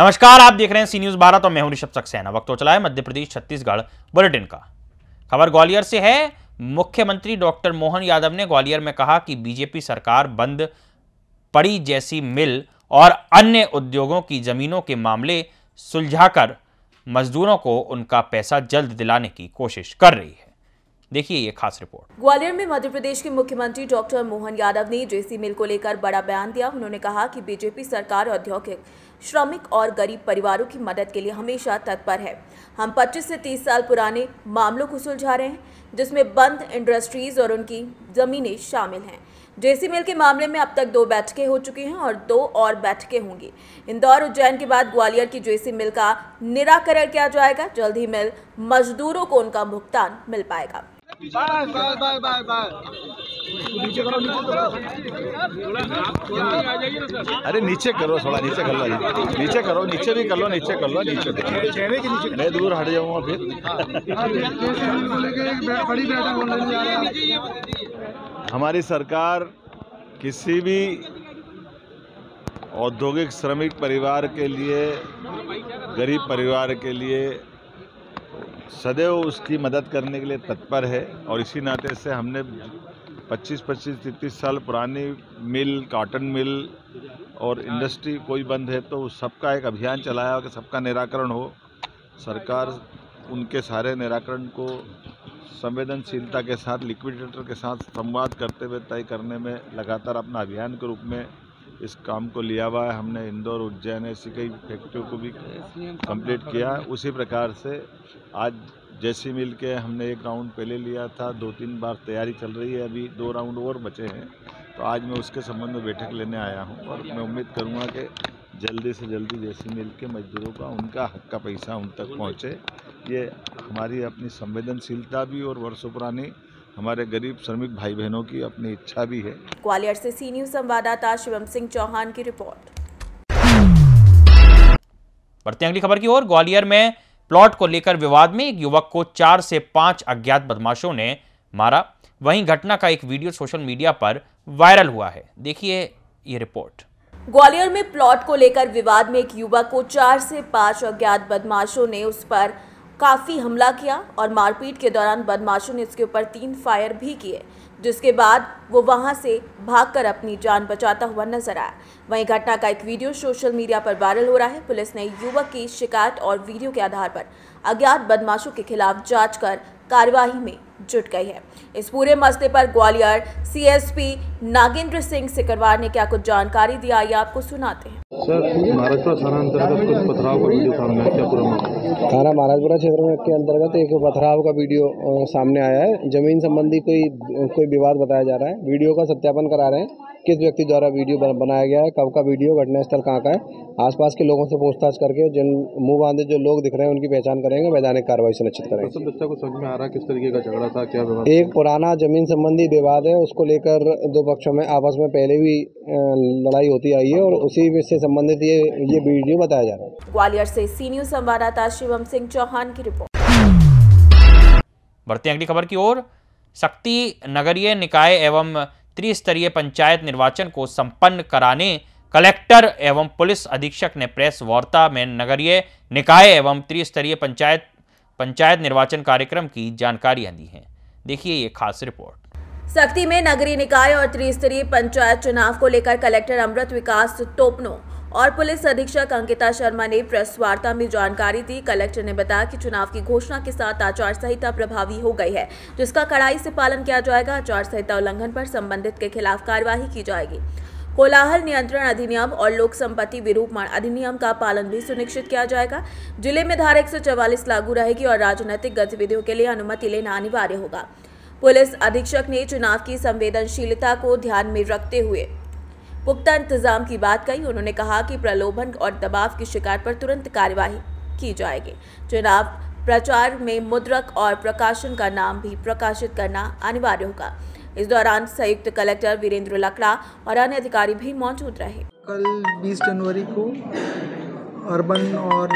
नमस्कार, आप देख रहे हैं सी न्यूज भारत और मैं हूं ऋषभ सक्सेना। वक्त हो चला है मध्य प्रदेश छत्तीसगढ़ बुलेटिन का। खबर ग्वालियर से है। मुख्यमंत्री डॉक्टर मोहन यादव ने ग्वालियर में कहा कि बीजेपी सरकार बंद पड़ी जैसी मिल और अन्य उद्योगों की जमीनों के मामले सुलझाकर मजदूरों को उनका पैसा जल्द दिलाने की कोशिश कर रही है। देखिए ये खास रिपोर्ट। ग्वालियर में मध्य प्रदेश के मुख्यमंत्री डॉक्टर मोहन यादव ने जेसी मिल को लेकर बड़ा बयान दिया। उन्होंने कहा कि बीजेपी सरकार औद्योगिक, श्रमिक और गरीब परिवारों की मदद के लिए हमेशा तत्पर है। हम 25 से 30 साल पुराने मामलों को सुलझा रहे हैं, जिसमें बंद इंडस्ट्रीज और उनकी जमीनें शामिल हैं। जेसी मिल के मामले में अब तक 2 बैठकें हो चुकी हैं और 2 और बैठकें होंगी। इंदौर, उज्जैन के बाद ग्वालियर की जेसी मिल का निराकरण किया जाएगा। जल्द ही मिल मजदूरों को उनका भुगतान मिल पाएगा। अरे नीचे करो, थोड़ा नीचे कर लो, नीचे करो, नीचे भी कर लो, नीचे कर लो, नीचे मैं दूर हट जाऊंगा फिर। हमारी सरकार किसी भी औद्योगिक श्रमिक परिवार के लिए, गरीब परिवार के लिए सदैव उसकी मदद करने के लिए तत्पर है। और इसी नाते से हमने 25-30 साल पुरानी मिल, कॉटन मिल और इंडस्ट्री कोई बंद है तो सबका एक अभियान चलाया कि सबका निराकरण हो। सरकार उनके सारे निराकरण को संवेदनशीलता के साथ, लिक्विडेटर के साथ संवाद करते हुए तय करने में लगातार अपना अभियान के रूप में इस काम को लिया हुआ है। हमने इंदौर, उज्जैन ऐसी कई फैक्ट्रियों को भी कंप्लीट किया। उसी प्रकार से आज जेसी मिल के हमने 1 राउंड पहले लिया था, 2-3 बार तैयारी चल रही है, अभी 2 राउंड और बचे हैं। तो आज मैं उसके संबंध में बैठक लेने आया हूं और मैं उम्मीद करूंगा कि जल्दी से जल्दी जेसी मिल के मजदूरों का उनका हक का पैसा उन तक पहुंचे। ये हमारी अपनी संवेदनशीलता भी और वर्षों पुरानी हमारे गरीब श्रमिक भाई बहनों की अपनी इच्छा भी है। ग्वालियर से सी न्यूज संवाददाता शिवम सिंह चौहान की रिपोर्ट। बढ़ते अगली खबर की ओर। ग्वालियर में प्लॉट को लेकर विवाद में एक युवक को 4 से 5 अज्ञात बदमाशों ने मारा। वहीं घटना का एक वीडियो सोशल मीडिया पर वायरल हुआ है। देखिए ये रिपोर्ट। ग्वालियर में प्लॉट को लेकर विवाद में एक युवक को 4 से 5 अज्ञात बदमाशों ने उस पर काफी हमला किया और मारपीट के दौरान बदमाशों ने उसके ऊपर 3 फायर भी किए, जिसके बाद वो वहां से भागकर अपनी जान बचाता हुआ नजर आया। वहीं घटना का एक वीडियो सोशल मीडिया पर वायरल हो रहा है। पुलिस ने युवक की शिकायत और वीडियो के आधार पर अज्ञात बदमाशों के खिलाफ जांच कर कार्यवाही में जुट गई है। इस पूरे मसले पर ग्वालियर सीएसपी नागेंद्र सिंह सिकरवार ने क्या कुछ जानकारी दी, आइए आपको सुनाते हैं। सर, महाराजपुरा थाना अंतर्गत कुछ पथराव का वीडियो सामने आया, क्या पूरा मामला? थाना महाराजपुरा क्षेत्र के अंतर्गत एक पथराव का वीडियो सामने आया है। जमीन संबंधी कोई विवाद बताया जा रहा है। वीडियो का सत्यापन करा रहे हैं, किस व्यक्ति द्वारा वीडियो बनाया गया है, कब का वीडियो, घटनास्थल कहाँ का है। आसपास के लोगों से पूछताछ करके जिन मुंह बांधे जो लोग दिख रहे हैं उनकी पहचान करेंगे, वैधानिक कार्रवाई सुनिश्चित करेंगे। तो बच्चा को समझ में आ रहा है किस तरीके का झगड़ा था, क्या विवाद? एक पुराना जमीन संबंधी विवाद है, उसको लेकर 2 पक्षों में आपस में पहले भी लड़ाई होती आई है और उसी से संबंधित ये वीडियो बताया जा रहा है। ग्वालियर से सी न्यूज संवाददाता शिवम सिंह चौहान की रिपोर्ट। बढ़ते अगली खबर की ओर। शक्ति नगरीय निकाय एवं त्रिस्तरीय पंचायत निर्वाचन को संपन्न कराने कलेक्टर एवं पुलिस अधीक्षक ने प्रेस वार्ता में नगरीय निकाय एवं त्रिस्तरीय पंचायत निर्वाचन कार्यक्रम की जानकारियां दी हैं। देखिए ये खास रिपोर्ट। शक्ति में नगरीय निकाय और त्रिस्तरीय पंचायत चुनाव को लेकर कलेक्टर अमृत विकास टोपनो और पुलिस अधीक्षक अंकिता शर्मा ने प्रेस वार्ता में जानकारी दी। कलेक्टर ने बताया कि चुनाव की घोषणा के साथ आचार संहिता प्रभावी हो गई है, जिसका कड़ाई से पालन किया जाएगा। आचार संहिता उल्लंघन पर संबंधित के खिलाफ कार्यवाही की जाएगी। कोलाहल नियंत्रण अधिनियम और लोक संपत्ति विरूपण अधिनियम का पालन भी सुनिश्चित किया जाएगा। जिले में धारा 144 लागू रहेगी और राजनीतिक गतिविधियों के लिए अनुमति लेना अनिवार्य होगा। पुलिस अधीक्षक ने चुनाव की संवेदनशीलता को ध्यान में रखते हुए पुख्ता इंतजाम की बात कही। उन्होंने कहा कि प्रलोभन और दबाव की शिकायत पर तुरंत कार्यवाही की जाएगी। चुनाव प्रचार में मुद्रक और प्रकाशन का नाम भी प्रकाशित करना अनिवार्य होगा। इस दौरान संयुक्त कलेक्टर वीरेंद्र लकड़ा और अन्य अधिकारी भी मौजूद रहे। कल 20 जनवरी को अर्बन और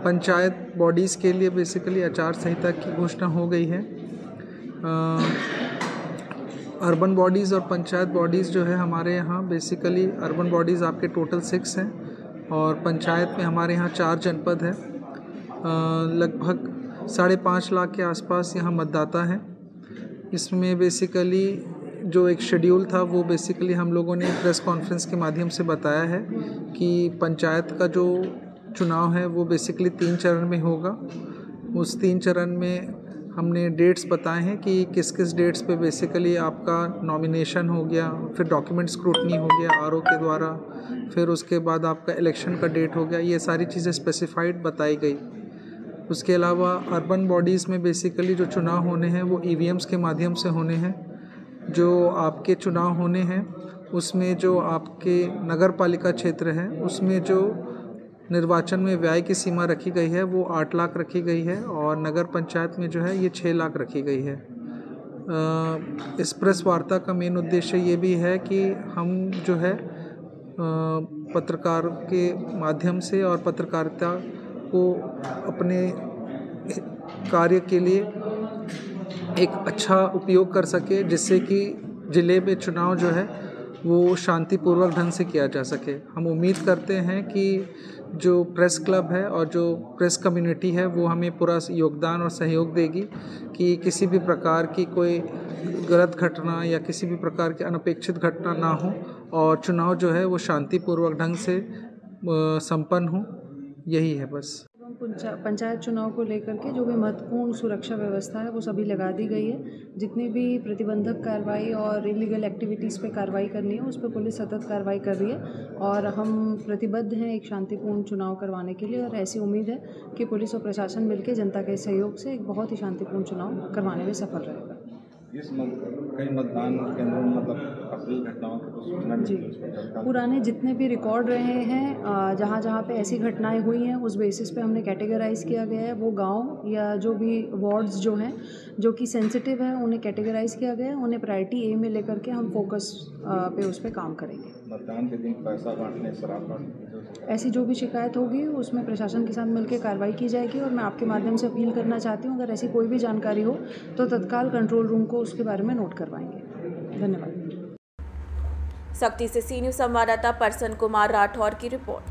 पंचायत बॉडीज़ के लिए बेसिकली आचार संहिता की घोषणा हो गई है। अर्बन बॉडीज़ और पंचायत बॉडीज़ जो है हमारे यहाँ बेसिकली अर्बन बॉडीज़ आपके टोटल 6 हैं और पंचायत में हमारे यहाँ 4 जनपद है। लगभग 5.5 लाख के आसपास यहाँ मतदाता हैं। इसमें बेसिकली जो एक शेड्यूल था वो बेसिकली हम लोगों ने प्रेस कॉन्फ्रेंस के माध्यम से बताया है कि पंचायत का जो चुनाव है वो बेसिकली 3 चरण में होगा। उस 3 चरण में हमने डेट्स बताए हैं कि किस किस डेट्स पे बेसिकली आपका नॉमिनेशन हो गया, फिर डॉक्यूमेंट स्क्रूटनी हो गया आरओ के द्वारा, फिर उसके बाद आपका इलेक्शन का डेट हो गया। ये सारी चीज़ें स्पेसिफाइड बताई गई। उसके अलावा अर्बन बॉडीज़ में बेसिकली जो चुनाव होने हैं वो ईवीएम्स के माध्यम से होने हैं। जो आपके चुनाव होने हैं उसमें जो आपके नगर पालिका क्षेत्र है उसमें जो निर्वाचन में व्यय की सीमा रखी गई है वो 8 लाख रखी गई है और नगर पंचायत में जो है ये 6 लाख रखी गई है। इस प्रेस वार्ता का मेन उद्देश्य ये भी है कि हम जो है पत्रकार के माध्यम से और पत्रकारिता को अपने कार्य के लिए एक अच्छा उपयोग कर सके, जिससे कि ज़िले में चुनाव जो है वो शांतिपूर्वक ढंग से किया जा सके। हम उम्मीद करते हैं कि जो प्रेस क्लब है और जो प्रेस कम्युनिटी है वो हमें पूरा योगदान और सहयोग देगी कि किसी भी प्रकार की कोई गलत घटना या किसी भी प्रकार की अनपेक्षित घटना ना हो और चुनाव जो है वो शांतिपूर्वक ढंग से संपन्न हो। यही है बस। पंचायत चुनाव को लेकर के जो भी महत्वपूर्ण सुरक्षा व्यवस्था है वो सभी लगा दी गई है। जितनी भी प्रतिबंधक कार्रवाई और इलीगल एक्टिविटीज़ पे कार्रवाई करनी है उस पर पुलिस सतत कार्रवाई कर रही है और हम प्रतिबद्ध हैं एक शांतिपूर्ण चुनाव करवाने के लिए और ऐसी उम्मीद है कि पुलिस और प्रशासन मिलकर जनता के सहयोग से एक बहुत ही शांतिपूर्ण चुनाव करवाने में सफल रहेगा। कई मतदान केंद्रों में मतलब अप्रिय घटनाओं की सूचना जी, पुराने जितने भी रिकॉर्ड रहे हैं जहाँ जहाँ पे ऐसी घटनाएं हुई हैं उस बेसिस पे हमने कैटेगराइज किया गया है। वो गांव या जो भी वार्ड्स जो हैं जो कि सेंसिटिव है उन्हें कैटेगराइज किया गया है। उन्हें प्रायोरिटी ए में लेकर के हम फोकस पे उस पर काम करेंगे। मतदान के दिन पैसा बांटने, शराब बांटने, ऐसी जो भी शिकायत होगी उसमें प्रशासन के साथ मिलकर कार्रवाई की जाएगी और मैं आपके माध्यम से अपील करना चाहती हूँ अगर ऐसी कोई भी जानकारी हो तो तत्काल कंट्रोल रूम को उसके बारे में नोट करवाएंगे। धन्यवाद। सख्ती से सी न्यूज़ संवाददाता परसन कुमार राठौर की रिपोर्ट।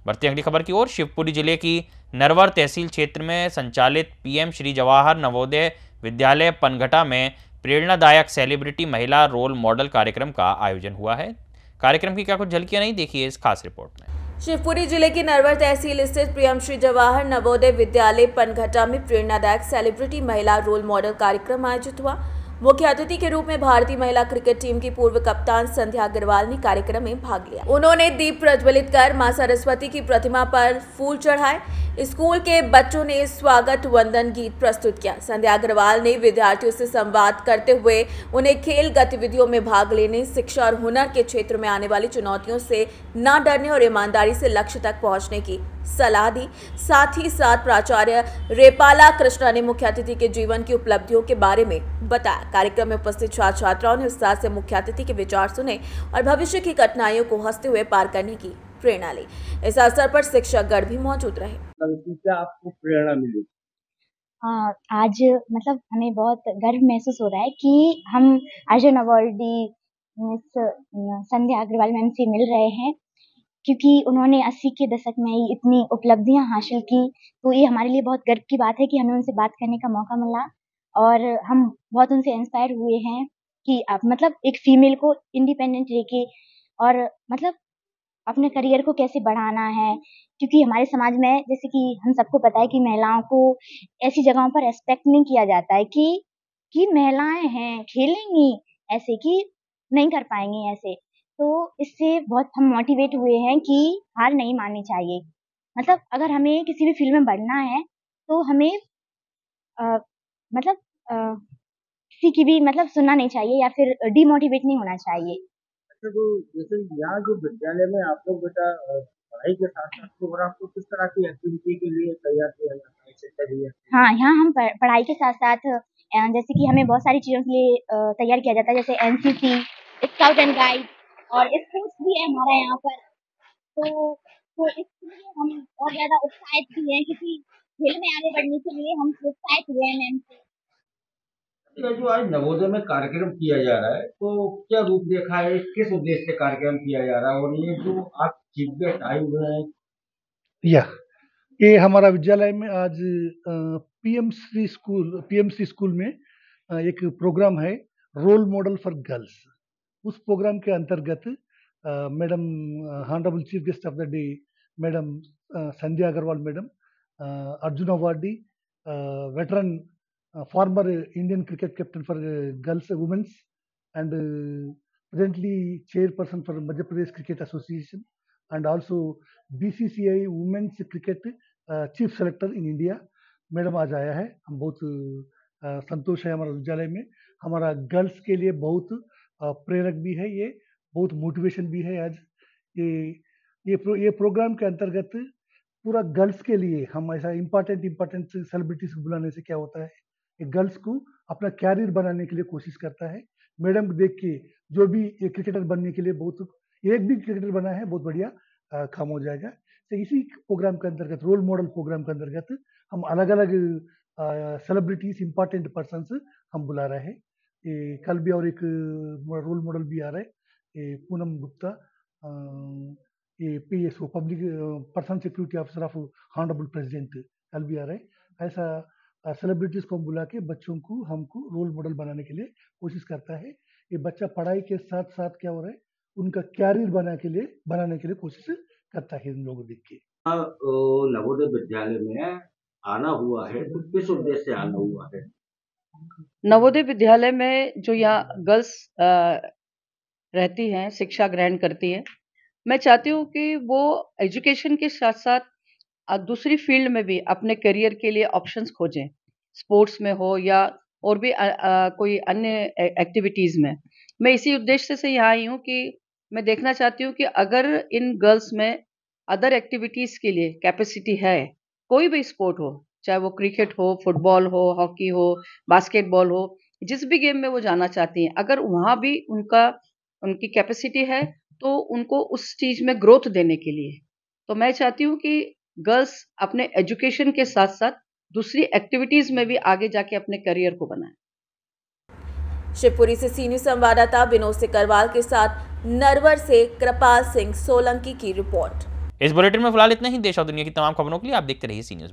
बढ़ती अगली खबर की ओर। शिवपुरी जिले की नरवर तहसील क्षेत्र में संचालित पीएम श्री जवाहर नवोदय विद्यालय पनघटा में प्रेरणादायक सेलिब्रिटी महिला रोल मॉडल कार्यक्रम का आयोजन हुआ है। कार्यक्रम की क्या कुछ झलकियां नहीं, देखिए इस खास रिपोर्ट में। शिवपुरी जिले की नरवर तहसील स्थित पीएम श्री जवाहर नवोदय विद्यालय पनघटा में प्रेरणादायक सेलिब्रिटी महिला रोल मॉडल कार्यक्रम आयोजित हुआ। मुख्य अतिथि के रूप में भारतीय महिला क्रिकेट टीम की पूर्व कप्तान संध्या अग्रवाल ने कार्यक्रम में भाग लिया। उन्होंने दीप प्रज्वलित कर मां सरस्वती की प्रतिमा पर फूल चढ़ाए। स्कूल के बच्चों ने स्वागत वंदन गीत प्रस्तुत किया। संध्या अग्रवाल ने विद्यार्थियों से संवाद करते हुए उन्हें खेल गतिविधियों में भाग लेने, शिक्षा और हुनर के क्षेत्र में आने वाली चुनौतियों से न डरने और ईमानदारी से लक्ष्य तक पहुंचने की सलाह दी। साथ ही साथ प्राचार्य रेपाला कृष्णा ने मुख्य अतिथि के जीवन की उपलब्धियों के बारे में बताया। कार्यक्रम में उपस्थित छात्र छात्राओं ने उत्साह से मुख्य अतिथि के विचार सुने और भविष्य की कठिनाइयों को हंसते हुए पार करने की प्रेरणा ली। इस अवसर पर शिक्षकगण भी मौजूद रहे। क्या आपको प्रेरणा मिली? आज मतलब हमें बहुत गर्व महसूस हो रहा है कि हम अर्जुन अवार्डी मिस संध्या अग्रवाल मैम से मिल रहे हैं, क्योंकि उन्होंने 80 के दशक में इतनी उपलब्धियां हासिल की। तो ये हमारे लिए बहुत गर्व की बात है कि हमें उनसे बात करने का मौका मिला और हम बहुत उनसे इंस्पायर हुए हैं कि आप मतलब एक फीमेल को इंडिपेंडेंट लेके और मतलब अपने करियर को कैसे बढ़ाना है, क्योंकि हमारे समाज में जैसे कि हम सबको पता है कि महिलाओं को ऐसी जगहों पर रेस्पेक्ट नहीं किया जाता है कि महिलाएं हैं, खेलेंगी ऐसे कि नहीं कर पाएंगी ऐसे। तो इससे बहुत हम मोटिवेट हुए हैं कि हार नहीं माननी चाहिए। मतलब अगर हमें किसी भी फील्ड में बढ़ना है तो हमें किसी की भी मतलब सुनना नहीं चाहिए या फिर डिमोटिवेट नहीं होना चाहिए। तो जैसे यहाँ जो विद्यालय में आप लोग बेटा पढ़ाई के साथ साथ प्रोग्राम को किस तरह की एक्टिविटी के लिए तैयार किया जाता है? हाँ, यहाँ हम पढ़ाई के साथ साथ जैसे कि हमें बहुत सारी चीज़ों के लिए तैयार किया जाता है, जैसे एनसीसी, स्काउट एंड गाइड और स्पोर्ट्स भी है हमारा यहाँ पर। तो इसलिए हम और ज़्यादा उत्साहित भी हैं, क्योंकि खेल में आगे बढ़ने के लिए हम उत्साहित हुए हैं मैम से। जो आज नवोदय में कार्यक्रम किया जा रहा है तो क्या रूप देखा है, किस उद्देश्य से कार्यक्रम किया जा रहा है और ये जो आप चीफ गेस्ट आए हुए हैं। ये हमारा विद्यालय में आज पीएमसी स्कूल में एक प्रोग्राम है, रोल मॉडल फॉर गर्ल्स। उस प्रोग्राम के अंतर्गत madam honourable chief guest of the day madam Sandhya Agarwal madam, Arjuna awardee, veteran former Indian cricket captain for girls women's and presently chairperson for Madhya Pradesh Cricket Association and also BCCI women's cricket chief selector in India। Madam आज आया है, हम बहुत संतोष है हमारा विद्यालय में। हमारा गर्ल्स के लिए बहुत प्रेरक भी है, ये बहुत मोटिवेशन भी है। आज ये प्रोग्राम के अंतर्गत पूरा गर्ल्स के लिए हम ऐसा इम्पोर्टेंट सेलिब्रिटीज को बुलाने से क्या होता है, एक गर्ल्स को अपना कैरियर बनाने के लिए कोशिश करता है। मैडम देख के जो भी एक क्रिकेटर बनने के लिए एक भी क्रिकेटर बना है बहुत बढ़िया काम हो जाएगा। तो इसी प्रोग्राम के अंतर्गत, रोल मॉडल प्रोग्राम के अंतर्गत हम अलग अलग सेलिब्रिटीज, इम्पोर्टेंट पर्सन्स हम बुला रहे हैं। कल भी और एक रोल मॉडल भी आ रहा है, Poonam Gupta, PSO public person security officer of honourable president, कल भी आ रहे हैं। ऐसा सेलिब्रिटीज को बुला के बच्चों को हमको रोल मॉडल बनाने के लिए कोशिश करता है। ये बच्चा पढ़ाई के साथ साथ क्या हो रहा है, उनका कैरियर बनाने के लिए कोशिश करता है इन लोगों देख के। नवोदय विद्यालय में आना हुआ है तो किस उद्देश्य से आना हुआ है? नवोदय विद्यालय में जो यहाँ गर्ल्स रहती हैं, शिक्षा ग्रहण करती हैं, मैं चाहती हूँ कि वो एजुकेशन के साथ साथ दूसरी फील्ड में भी अपने करियर के लिए ऑप्शंस खोजें, स्पोर्ट्स में हो या और भी कोई अन्य एक्टिविटीज़ में। मैं इसी उद्देश्य से यहाँ आई हूँ कि मैं देखना चाहती हूँ कि अगर इन गर्ल्स में अदर एक्टिविटीज़ के लिए कैपेसिटी है, कोई भी स्पोर्ट हो, चाहे वो क्रिकेट हो, फुटबॉल हो, हॉकी हो, बास्केटबॉल हो, जिस भी गेम में वो जाना चाहती हैं, अगर वहाँ भी उनकी कैपेसिटी है तो उनको उस चीज़ में ग्रोथ देने के लिए, तो मैं चाहती हूँ कि गर्ल्स अपने एजुकेशन के साथ साथ दूसरी एक्टिविटीज़ में भी आगे जाके अपने करियर को बनाएं। शिवपुरी से सीनियर संवाददाता विनोद सिकरवाल के साथ नरवर से कृपाल सिंह सोलंकी की रिपोर्ट। इस बुलेटिन में फिलहाल इतना ही। देश और दुनिया की तमाम खबरों के लिए आप देखते रहिए सी न्यूज़।